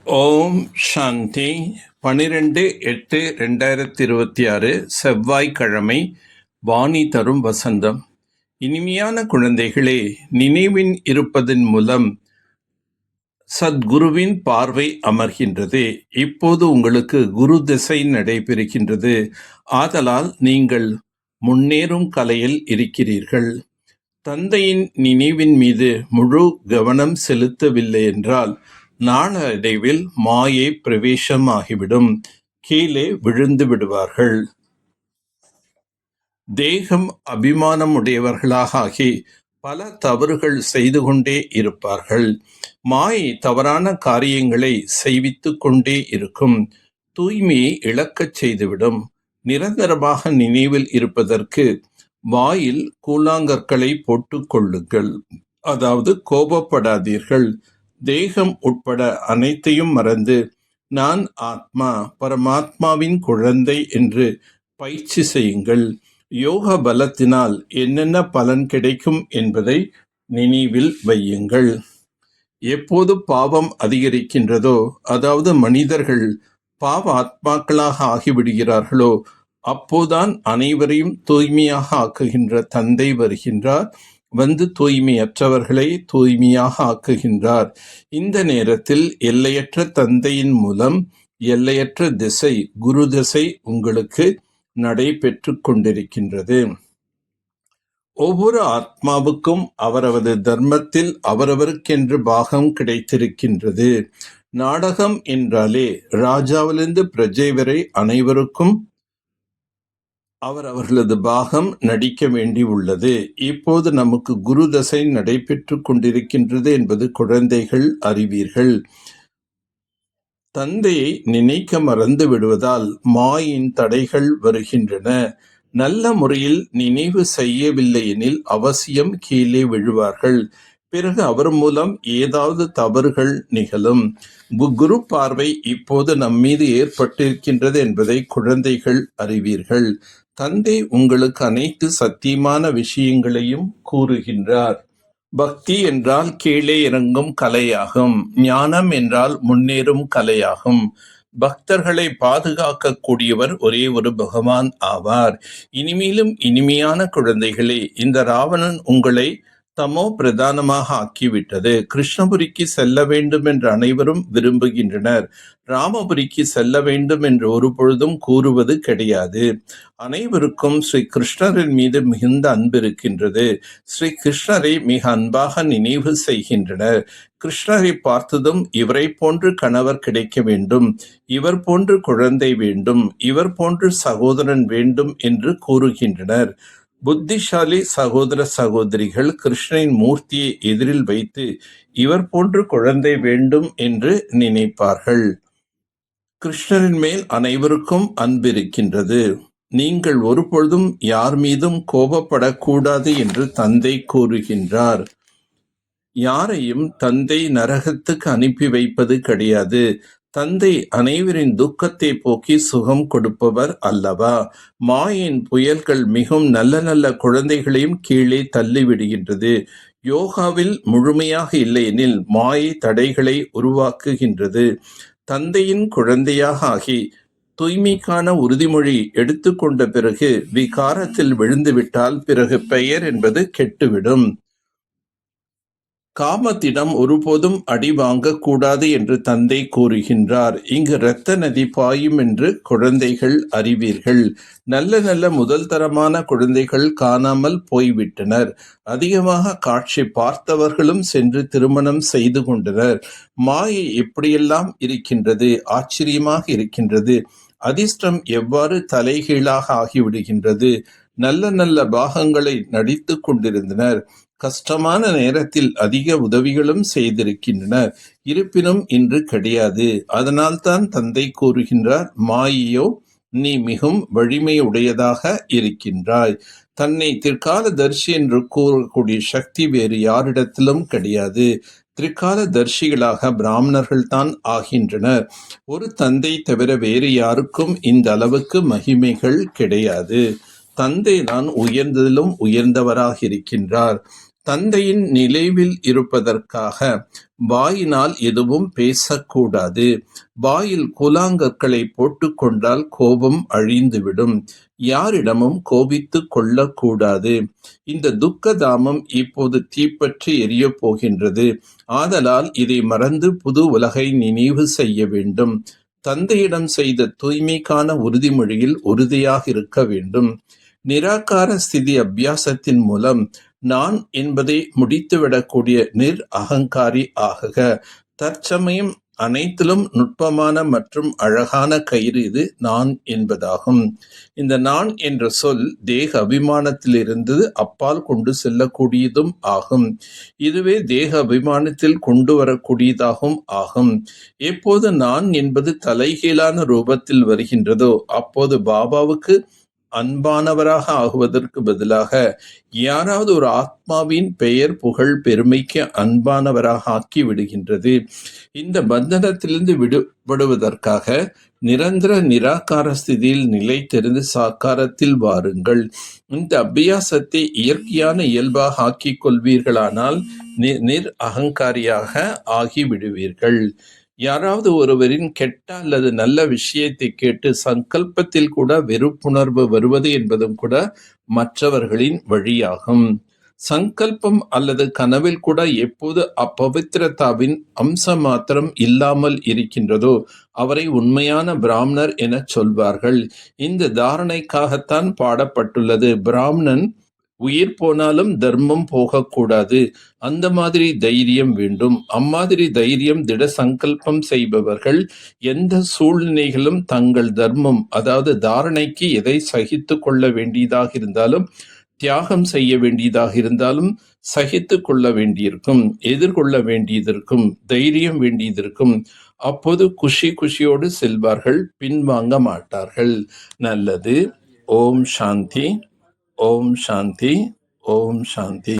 ஓம் சாந்தி 12/8/2026 செவ்வாய்க்கிழமை. வாணி தரும் வசந்தம். இனிமையான குழந்தைகளே, நினைவின் இருப்பதன் மூலம் சத்குருவின் பார்வை அமர்கின்றது. இப்போது உங்களுக்கு குரு திசை நடைபெறுகின்றது. ஆதலால் நீங்கள் முன்னேறும் கலையில் இருக்கிறீர்கள். தந்தையின் நினைவின் மீது முழு கவனம் செலுத்தவில்லை என்றால் நாளடைவில் மாயை பிரவேசமாகிவிடும். கீழே விழுந்து விடுவார்கள். தேகம் அபிமானம் உடையவர்களாக ஆகி பல தவறுகள் செய்து கொண்டே இருப்பார்கள். மாயை தவறான காரியங்களை செய்வித்து கொண்டே இருக்கும். தூய்மையை இழக்கச் செய்துவிடும். நிரந்தரமாக நினைவில் இருப்பதற்கு வாயில் கூழாங்கற்களை போட்டுக் கொள்ளுங்கள். அதாவது கோபப்படாதீர்கள். தேகம் உட்பட அனைத்தையும் மறந்து நான் ஆத்மா, பரமாத்மாவின் குழந்தை என்று பயிற்சி செய்யுங்கள். யோக பலத்தினால் என்னென்ன பலன் கிடைக்கும் என்பதை நினைவில் வையுங்கள். எப்போது பாவம் அதிகரிக்கின்றதோ, அதாவது மனிதர்கள் பாவ ஆத்மாக்களாக ஆகிவிடுகிறார்களோ, அப்போதான் அனைவரையும் தூய்மையாக ஆக்குகின்ற தந்தை வருகின்றார். வந்து தூய்மையற்றவர்களை தூய்மையாக ஆக்குகின்றார். இந்த நேரத்தில் எல்லையற்ற தந்தையின் மூலம் எல்லையற்ற திசை, குரு திசை உங்களுக்கு நடைபெற்று கொண்டிருக்கின்றது. ஒவ்வொரு ஆத்மாவுக்கும் அவரது தர்மத்தில் அவரவருக்கென்று பாகம் கிடைத்திருக்கின்றது. நாடகம் என்றாலே ராஜாவிலிருந்து பிரஜை வரை அனைவருக்கும் அவர்களது பாகம் நடிக்க வேண்டி உள்ளது. இப்போது நமக்கு குரு தசை நடைபெற்று கொண்டிருக்கின்றது என்பது குழந்தைகள் அறிவீர்கள். தந்தையை நினைக்க மறந்து விடுவதால் மாயின் தடைகள் வருகின்றன. நல்ல முறையில் நினைவு செய்யவில்லை எனில் அவசியம் கீழே விழுவார்கள். பிறகு அவர் மூலம் ஏதாவது தவறுகள் நிகழும். குரு பார்வை இப்போது நம்மீது ஏற்பட்டிருக்கின்றது என்பதை குழந்தைகள் அறிவீர்கள். தந்தை உங்களுக்கு அனைத்து சத்தியமான விஷயங்களையும் கூறுகின்றார். பக்தி என்றால் கீழே இறங்கும் கலையாகும். ஞானம் என்றால் முன்னேறும் கலையாகும். பக்தர்களை பாதுகாக்க கூடியவர் ஒரே ஒரு பகவான் ஆவார். இனிமேலும் இனிமையான குழந்தைகளே, இந்த ராவணன் உங்களை தமோ பிரதானமாக ஆக்கிவிட்டது. கிருஷ்ணபுரிக்கு செல்ல வேண்டும் என்று அனைவரும் விரும்புகின்றனர். ராமபுரிக்கு செல்ல வேண்டும் என்று ஒரு பொழுதும் கூறுவது கிடையாது. அனைவருக்கும் ஸ்ரீ கிருஷ்ணரின் மீது மிகுந்த அன்பு இருக்கின்றது. ஸ்ரீ கிருஷ்ணரை மிக அன்பாக நினைவு செய்கின்றனர். கிருஷ்ணரை பார்த்ததும் இவரை போன்று கணவர் கிடைக்க வேண்டும், இவர் போன்று குழந்தை வேண்டும், இவர் போன்று சகோதரன் வேண்டும் என்று கூறுகின்றனர். புத்திசாலி சகோதர சகோதரிகள் கிருஷ்ணனின் மூர்த்தியை எதிரில் வைத்து இவர் போன்று குழந்தை வேண்டும் என்று நினைப்பார்கள். கிருஷ்ணரின் மேல் அனைவருக்கும் அன்பு இருக்கின்றது. நீங்கள் ஒருபொழுதும் யார் மீதும் கோபப்படக்கூடாது என்று தந்தை கூறுகின்றார். யாரையும் தந்தை நரகத்துக்கு அனுப்பி வைப்பது கிடையாது. தந்தை அனைவரின் துக்கத்தை போக்கி சுகம் கொடுப்பவர் அல்லவா? மாயின் புயல்கள் மிகவும் நல்ல நல்ல குழந்தைகளையும் கீழே தள்ளிவிடுகின்றது. யோகாவில் முழுமையாக இல்லையெனில் மாயை தடைகளை உருவாக்குகின்றது. தந்தையின் குழந்தையாக ஆகி தூய்மைக்கான உறுதிமொழி எடுத்துக்கொண்ட பிறகு விகாரத்தில் விழுந்துவிட்டால் பிறகு பெயர் என்பது கெட்டுவிடும். காமத்திடம் ஒருபோதும் அடி வாங்கக்கூடாது என்று தந்தை கூறுகின்றார். இங்கு இரத்த நதி பாயும் என்று குழந்தைகள் அறிவீர்கள். நல்ல நல்ல முதல் தரமான குழந்தைகள் காணாமல் போய்விட்டனர். அதிகமாக காட்சி பார்த்தவர்களும் சென்று திருமணம் செய்து கொண்டனர். மாயை எப்படியெல்லாம் இருக்கின்றது, ஆச்சரியமாக இருக்கின்றது. அதிர்ஷ்டம் எவ்வாறு தலைகீழாக ஆகிவிடுகின்றது. நல்ல நல்ல பாகங்களை நடித்து கொண்டிருந்தனர். கஷ்டமான நேரத்தில் அதிக உதவிகளும் செய்திருக்கின்றனர். இருப்பினும் இன்று கிடையாது. அதனால்தான் தந்தை கூறுகின்றார், மாயையோ நீ மிகவும் வலிமையுடையதாக இருக்கின்றாய். தன்னை திர்கால தர்ஷி என்று கூறக்கூடிய சக்தி வேறு யாரிடத்திலும் கிடையாது. திரிகால தர்ஷிகளாக பிராமணர்கள் தான் ஆகின்றனர். ஒரு தந்தை தவிர வேறு யாருக்கும் இந்த அளவுக்கு மகிமைகள் கிடையாது. தந்தை தான் உயர்ந்ததிலும் உயர்ந்தவராக இருக்கின்றார். தந்தையின் நினைவில் இருப்பதற்காக வாயினால் எதுவும் பேசக்கூடாது. வாயில் கூழாங்கற்களை போட்டுக்கொண்டால் கோபம் அழிந்துவிடும். யாரிடமும் கோபித்துக் கொள்ளக்கூடாது. இந்த துக்க தாமம் இப்போது தீப்பற்றி எரியப் போகின்றது. ஆதலால் இதை மறந்து புது உலகை நினைவு செய்ய வேண்டும். தந்தையிடம் செய்த தூய்மைக்கான உறுதிமொழியில் உறுதியாக இருக்க வேண்டும். நிராகார ஸ்திதி அபியாசத்தின் மூலம் நான் என்பதை முடித்துவிடக்கூடிய அகங்காரி ஆகுக. தற்சமயம் அனைத்திலும் நுட்பமான மற்றும் அழகான கயிறு இது நான் என்பதாகும். இந்த நான் என்ற சொல் தேக அபிமானத்திலிருந்து அப்பால் கொண்டு செல்லக்கூடியதும் ஆகும். இதுவே தேக அபிமானத்தில் கொண்டு வரக்கூடியதாகவும் ஆகும். எப்போது நான் என்பது தலைகீழான ரூபத்தில் வருகின்றதோ அப்போது பாபாவுக்கு அன்பானவராக ஆகுவதற்கு பதிலாக யாராவது ஒரு ஆத்மாவின் பெயர் புகழ் பெருமைக்கு அன்பானவராக ஆக்கி விடுகின்றது. இந்த பந்தனத்திலிருந்து விடுபடுவதற்காக நிரந்தர நிராகார ஸ்திதியில் நிலைத்திருந்து சாக்காரத்தில் வாருங்கள். இந்த அபியாசத்தை இயற்கையான இயல்பாக ஆக்கிக் கொள்வீர்களானால் அகங்காரியாக ஆகிவிடுவீர்கள். யாராவது ஒருவரின் கெட்ட அல்லது நல்ல விஷயத்தை கேட்டு சங்கல்பத்தில் கூட வெறுப்புணர்வு வருவது என்பதும் கூட மற்றவர்களின் வழியாகும். சங்கல்பம் அல்லது கனவில் கூட எப்போது அப்பவித்திரதாவின் அம்சம் மாத்திரம் இல்லாமல் இருக்கின்றதோ அவரை உண்மையான பிராமணர் என சொல்வார்கள். இந்த தாரணைக்காகத்தான் பாடப்பட்டுள்ளது. பிராமணன் உயிர் போனாலும் தர்மம் போகக்கூடாது. அந்த மாதிரி தைரியம் வேண்டும். அம்மாதிரி தைரியம் திட சங்கல்பம் செய்பவர்கள் எந்த சூழ்நிலைகளும் தங்கள் தர்மம் அதாவது தாரணைக்கு எதை சகித்து கொள்ள வேண்டியதாக இருந்தாலும் தியாகம் செய்ய வேண்டியதாக இருந்தாலும் சகித்து கொள்ள வேண்டியிருக்கும், எதிர்கொள்ள வேண்டியதற்கும் தைரியம் வேண்டியதற்கும். அப்போது குஷியோடு செல்வார்கள், பின்வாங்க மாட்டார்கள். நல்லது. ஓம் சாந்தி. ஓம் சாந்தி. ஓம் சாந்தி.